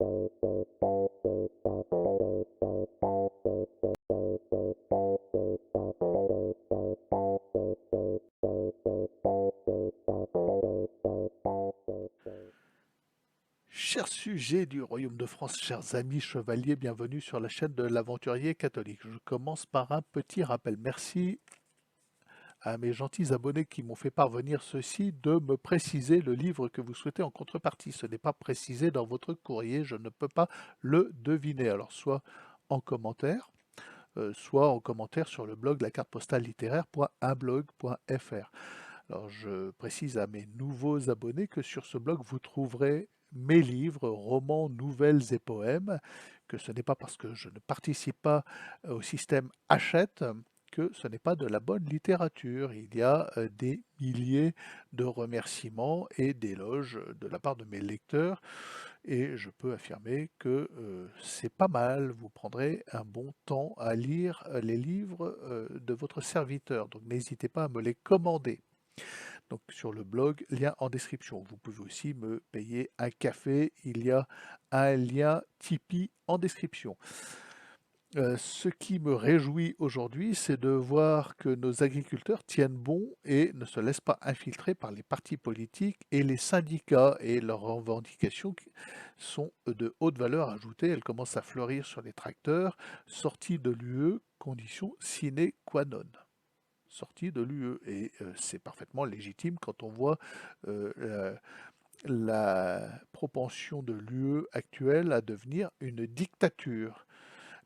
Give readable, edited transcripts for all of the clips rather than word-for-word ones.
Chers sujets du Royaume de France, chers amis chevaliers, bienvenue sur la chaîne de l'Aventurier Catholique. Je commence par un petit rappel. Merci à mes gentils abonnés qui m'ont fait parvenir ceci de me préciser le livre que vous souhaitez en contrepartie. Ce n'est pas précisé dans votre courrier, je ne peux pas le deviner. Alors soit en commentaire, soit en commentaire sur le blog lacartepostalittéraire.unblog.fr. Alors je précise à mes nouveaux abonnés que sur ce blog vous trouverez mes livres, romans, nouvelles et poèmes, que ce n'est pas parce que je ne participe pas au système Hachette que ce n'est pas de la bonne littérature. Il y a des milliers de remerciements et d'éloges de la part de mes lecteurs et je peux affirmer que c'est pas mal. Vous prendrez un bon temps à lire les livres de votre serviteur, donc n'hésitez pas à me les commander. Donc sur le blog, lien en description. Vous pouvez aussi me payer un café, il y a un lien Tipeee en description. Ce qui me réjouit aujourd'hui, c'est de voir que nos agriculteurs tiennent bon et ne se laissent pas infiltrer par les partis politiques et les syndicats, et leurs revendications sont de haute valeur ajoutée. Elles commencent à fleurir sur les tracteurs, sortis de l'UE, condition sine qua non. Sortie de l'UE. Et c'est parfaitement légitime quand on voit la propension de l'UE actuelle à devenir une dictature.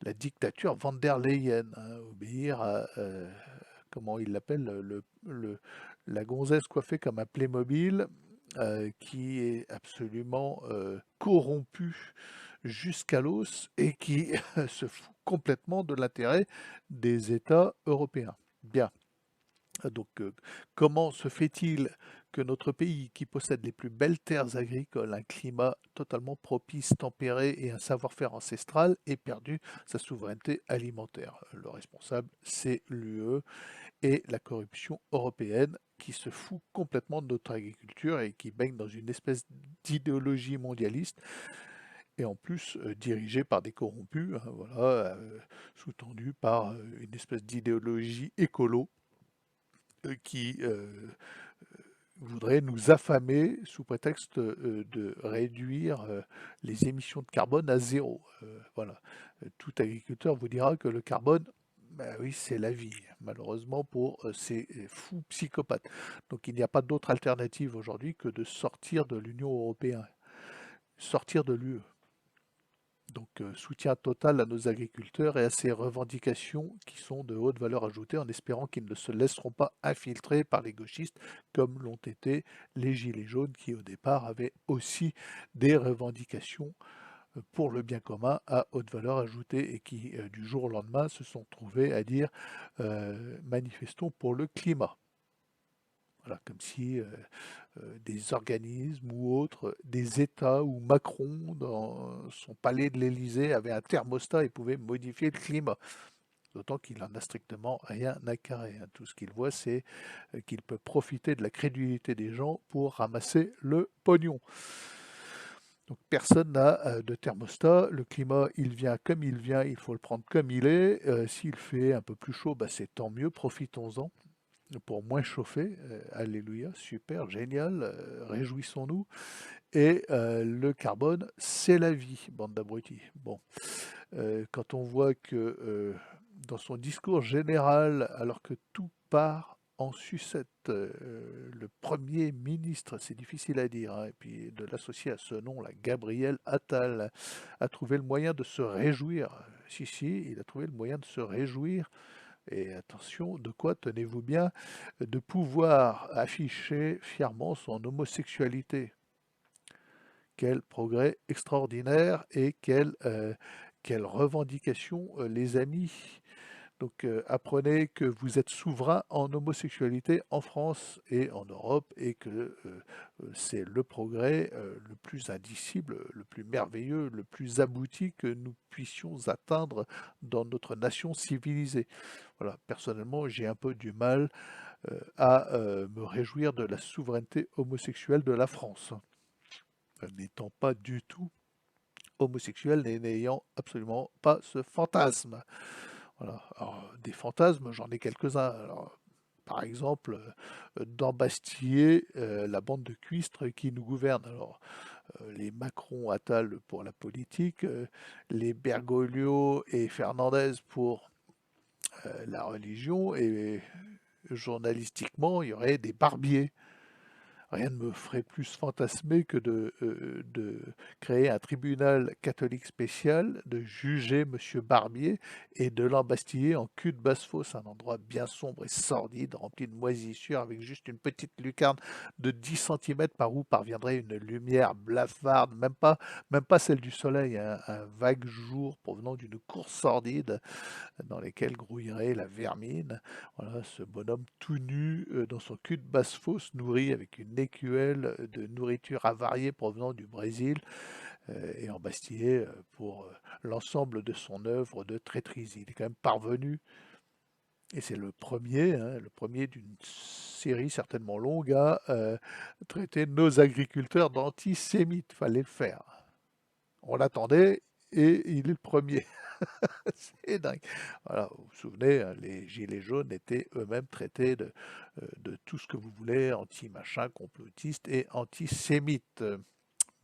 La dictature van der Leyen, hein, obéir à, comment il l'appelle, la gonzesse coiffée comme un Playmobil, qui est absolument corrompu jusqu'à l'os et qui se fout complètement de l'intérêt des États européens. Bien. Donc, comment se fait-il que notre pays, qui possède les plus belles terres agricoles, un climat totalement propice, tempéré et un savoir-faire ancestral, ait perdu sa souveraineté alimentaire? Le responsable, c'est l'UE et la corruption européenne qui se fout complètement de notre agriculture et qui baigne dans une espèce d'idéologie mondialiste et en plus dirigée par des corrompus, hein, voilà, sous-tendu par une espèce d'idéologie écolo qui voudrait nous affamer sous prétexte de réduire les émissions de carbone à zéro. Voilà. Tout agriculteur vous dira que le carbone, ben oui, c'est la vie, malheureusement pour ces fous psychopathes. Donc il n'y a pas d'autre alternative aujourd'hui que de sortir de l'Union européenne, sortir de l'UE. Donc soutien total à nos agriculteurs et à ces revendications qui sont de haute valeur ajoutée en espérant qu'ils ne se laisseront pas infiltrer par les gauchistes comme l'ont été les Gilets jaunes qui au départ avaient aussi des revendications pour le bien commun à haute valeur ajoutée et qui du jour au lendemain se sont trouvés à dire manifestons pour le climat. Voilà, comme si des organismes ou autres, des États où Macron, dans son palais de l'Élysée, avait un thermostat et pouvait modifier le climat. D'autant qu'il n'en a strictement rien à carrer, hein. Tout ce qu'il voit, c'est qu'il peut profiter de la crédulité des gens pour ramasser le pognon. Donc personne n'a de thermostat, le climat il vient comme il vient, il faut le prendre comme il est. S'il fait un peu plus chaud, bah, c'est tant mieux, profitons-en pour moins chauffer. Alléluia, super, génial, réjouissons-nous. Et le carbone, c'est la vie, bande d'abrutis. Bon, quand on voit que dans son discours général, alors que tout part en sucette, le Premier ministre, c'est difficile à dire, hein, et puis de l'associer à ce nom, là, Gabriel Attal, a trouvé le moyen de se réjouir. Si, si, il a trouvé le moyen de se réjouir. Et attention, de quoi tenez-vous bien? De pouvoir afficher fièrement son homosexualité. Quel progrès extraordinaire et quelle revendication, les amis. Donc apprenez que vous êtes souverain en homosexualité en France et en Europe et que c'est le progrès le plus indicible, le plus merveilleux, le plus abouti que nous puissions atteindre dans notre nation civilisée. Voilà, personnellement, j'ai un peu du mal à me réjouir de la souveraineté homosexuelle de la France, n'étant pas du tout homosexuel n'ayant absolument pas ce fantasme. Voilà. Alors, des fantasmes, j'en ai quelques-uns. Alors, par exemple, d'embastiller la bande de cuistres qui nous gouverne. Alors, les Macron, Attal pour la politique, les Bergoglio et Fernandez pour la religion, et journalistiquement, il y aurait des barbiers. Rien ne me ferait plus fantasmer que de créer un tribunal catholique spécial, de juger Monsieur Barbier et de l'embastiller en cul de basse-fosse, un endroit bien sombre et sordide, rempli de moisissures, avec juste une petite lucarne de 10 centimètres par où parviendrait une lumière blafarde, même pas celle du soleil, un vague jour provenant d'une cour sordide dans lesquels grouillerait la vermine. Voilà, ce bonhomme tout nu dans son cul de basse-fosse, nourri avec une écuelle de nourriture avariée provenant du Brésil et embastillé pour l'ensemble de son œuvre de traîtrise. Il est quand même parvenu, et c'est le premier d'une série certainement longue, à traiter nos agriculteurs d'antisémites. Fallait le faire. On l'attendait et il est le premier. C'est dingue. Voilà, vous vous souvenez, hein, les gilets jaunes étaient eux-mêmes traités de tout ce que vous voulez, anti-machin, complotiste et antisémite.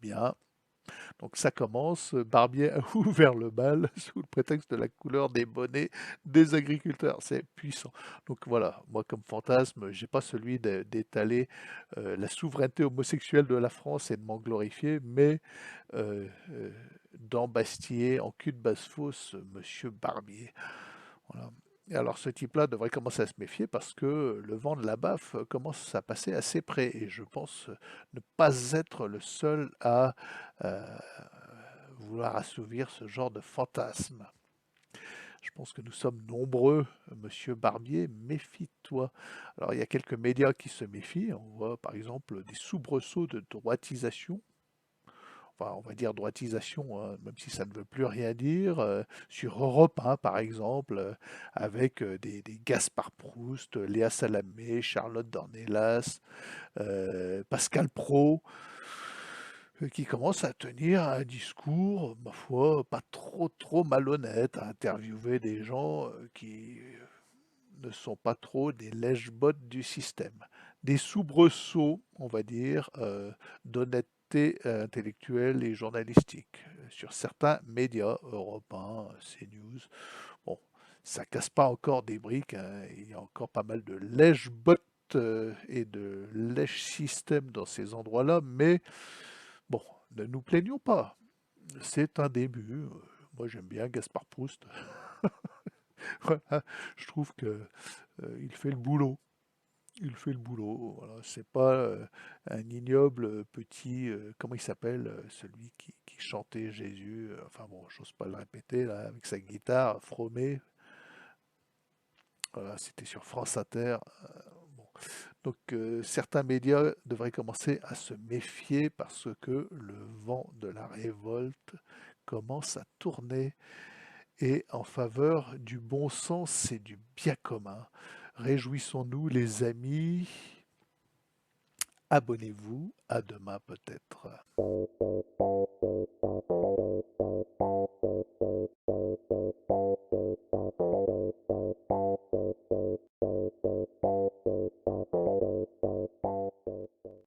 Bien, donc ça commence. Barbier a ouvert le bal sous le prétexte de la couleur des bonnets des agriculteurs. C'est puissant. Donc voilà, moi comme fantasme, j'ai pas celui d'étaler la souveraineté homosexuelle de la France et de m'en glorifier, mais euh, euh, d'embastiller en cul de basse-fosse Monsieur Barbier. Voilà. Et alors ce type-là devrait commencer à se méfier parce que le vent de la baffe commence à passer assez près, et je pense ne pas être le seul à euh, vouloir assouvir ce genre de fantasme. Je pense que nous sommes nombreux, Monsieur Barbier, méfie-toi. Alors il y a quelques médias qui se méfient, on voit par exemple des soubresauts de droitisation, enfin, on va dire droitisation, hein, même si ça ne veut plus rien dire, sur Europe 1 par exemple, avec des Gaspard Proust, Léa Salamé, Charlotte Dornelas, Pascal Praud, qui commencent à tenir un discours, ma foi, pas trop malhonnête, à interviewer des gens qui ne sont pas trop des lèche-bottes du système. Des soubresauts, on va dire, d'honnêteté intellectuelle et journalistique sur certains médias, Europe 1, CNews. Bon, ça casse pas encore des briques, hein. Il y a encore pas mal de lèche-bottes et de lèche-système dans ces endroits-là, mais bon, ne nous plaignons pas. C'est un début. Moi, j'aime bien Gaspard Proust. Voilà, je trouve que il fait le boulot. Il fait le boulot. Voilà. C'est pas un ignoble petit. Comment il s'appelle, celui qui chantait Jésus. Enfin bon, j'ose pas le répéter là, avec sa guitare, Fromet. Voilà, c'était sur France Inter. Bon. Donc certains médias devraient commencer à se méfier parce que le vent de la révolte commence à tourner, et en faveur du bon sens et du bien commun. Réjouissons-nous les amis, abonnez-vous, à demain peut-être.